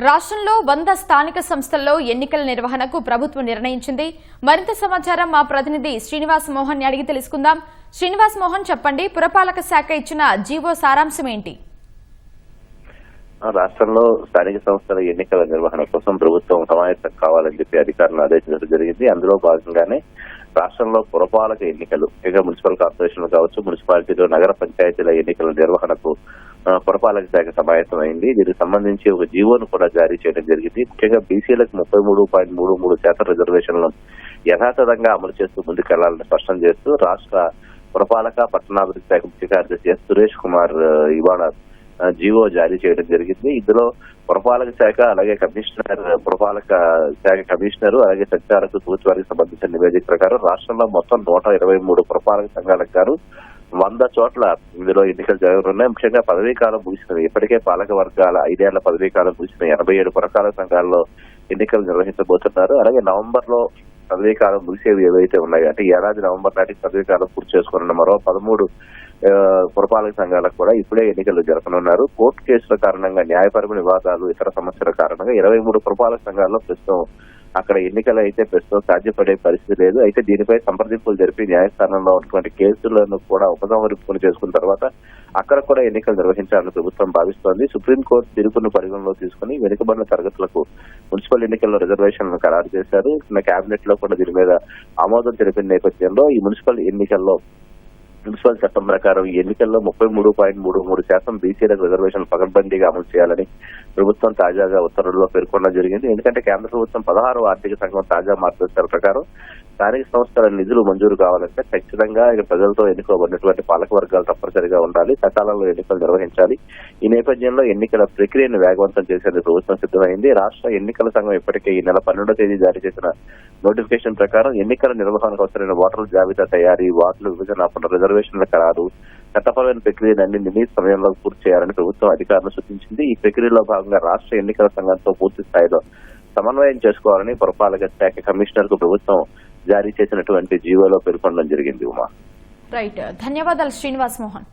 రాష్ట్రంలో 100 స్థానిక సంస్థల్లో ఎన్నికల నిర్వహణకు ప్రభుత్వం నిర్ణయించింది. మరింత సమాచారం మా ప్రతినిధి శ్రీనివాస్ మోహన్ అడిగి తెలుసుకుందాం. శ్రీనివాస్ మోహన్, చెప్పండి, పురపాలక శాఖ ఇచ్చిన జీవో సారాంశం ఏంటి? రాష్ట్రంలో స్థానిక సంస్థల ఎన్నికల నిర్వహణ కోసం ప్రభుత్వం సమాయత్తం కావాలని చెప్పి అధికారులను ఆదేశించడం జరిగింది. అందులో భాగంగానే రాష్ట్రంలో పురపాలక ఎన్నికలు, ఇక మున్సిపల్ కార్పొరేషన్లు కావచ్చు, మున్సిపాలిటీలు, నగర పంచాయతీల ఎన్నికల నిర్వహణకు పురపాలక శాఖ సమాయత్తం అయింది. దీనికి సంబంధించి ఒక జీవోను కూడా జారీ చేయడం జరిగింది. ముఖ్యంగా బీసీలకు 33.33% రిజర్వేషన్లను యథాతథంగా అమలు చేస్తూ ముందుకెళ్లాలని స్పష్టం చేస్తూ రాష్ట్ర పురపాలక పట్టణాభివృద్ధి శాఖ ముఖ్య కార్యదర్శి ఎస్ సురేష్ కుమార్ ఇవాళ జీవో జారీ చేయడం జరిగింది. ఇందులో పురపాలక శాఖ, అలాగే పురపాలక శాఖ కమిషనర్, అలాగే సంచాలక తూర్చువారికి సంబంధించిన నివేదిక ప్రకారం రాష్ట్రంలో మొత్తం 123 పురపాలక సంఘాలకు గాను 100 చోట్ల ఇందులో ఎన్నికలు జరగనున్నాయి. ముఖ్యంగా పదవీ కాలం ముగిసినవి, ఇప్పటికే పాలక వర్గాల 5 ఏళ్ల పదవీ కాలం ముగిసిన 87 పురపాలక సంఘాల్లో ఎన్నికలు నిర్వహించబోతున్నారు. అలాగే నవంబర్ లో పదవీ కాలం ముగిసేవి ఏవైతే ఉన్నాయో, అంటే ఏడాది నవంబర్ నాటికి పదవీ కాలం పూర్తి చేసుకున్న మరో 13 పురపాలక సంఘాలకు కూడా ఇప్పుడే ఎన్నికలు జరపనున్నారు. కోర్టు కేసుల కారణంగా, న్యాయపరమైన వివాదాలు, ఇతర సమస్యల కారణంగా 23 పురపాలక సంఘాల్లో ప్రస్తుతం అక్కడ ఎన్నికలు అయితే ప్రస్తుతం సాధ్యపడే పరిస్థితి లేదు. అయితే దీనిపై సంప్రదింపులు జరిపి న్యాయస్థానంలో ఉన్నటువంటి కేసులను కూడా ఉపసంహరింపులు చేసుకున్న తర్వాత అక్కడ కూడా ఎన్నికలు నిర్వహించాలని ప్రభుత్వం భావిస్తోంది. సుప్రీంకోర్టు తీర్పును పరిగణలో తీసుకుని వెనుకబడిన తరగతులకు మున్సిపల్ ఎన్నికల్లో రిజర్వేషన్లను ఖరారు చేశారు. కేబినెట్ లో కూడా దీని మీద ఆమోదం తెలిపిన నేపథ్యంలో ఈ మున్సిపల్ చట్టం ప్రకారం ఈ ఎన్నికల్లో 33.33% బీసీలకు రిజర్వేషన్ పకడ్బందీగా అమలు చేయాలని ప్రభుత్వం తాజాగా ఉత్తర్వుల్లో పేర్కొనడం జరిగింది. ఎందుకంటే కేంద్ర ప్రభుత్వం 16వ ఆర్థిక సంఘం తాజా మార్గదర్శకాల ప్రకారం స్థానిక సంస్థల నిధులు మంజూరు కావాలంటే ఖచ్చితంగా ప్రజలతో ఎన్నుకోబడినటువంటి పాలక వర్గాలు తప్పనిసరిగా ఉండాలి, సకాలంలో ఎన్నికలు నిర్వహించాలి. ఈ నేపథ్యంలో ఎన్నికల ప్రక్రియను వేగవంతం చేసేందుకు ప్రభుత్వం సిద్ధమైంది. రాష్ట్ర ఎన్నికల సంఘం ఇప్పటికే ఈ నెల 12వ తేదీ జారీ చేసిన నోటిఫికేషన్ ప్రకారం ఎన్నికల నిర్వహణకు అవసరమైన ఓటర్ల జాబితా తయారీ, వార్డుల విభజన, రిజర్వేషన్ల ఖరారు, చట్టపరమైన ప్రక్రియలన్నీ నిర్ణీత సమయంలో పూర్తి చేయాలని ప్రభుత్వం అధికారులను సూచించింది. ఈ ప్రక్రియలో భాగంగా రాష్ట్ర ఎన్నికల సంఘంతో పూర్తి స్థాయిలో సమన్వయం చేసుకోవాలని పురపాలక శాఖ కమిషనర్ కు ప్రభుత్వం జారీ చేసినటువంటి జీవోలో పేర్కొనడం జరిగింది. ఉమా, రైట్, ధన్యవాదాలు శ్రీనివాస్ మోహన్.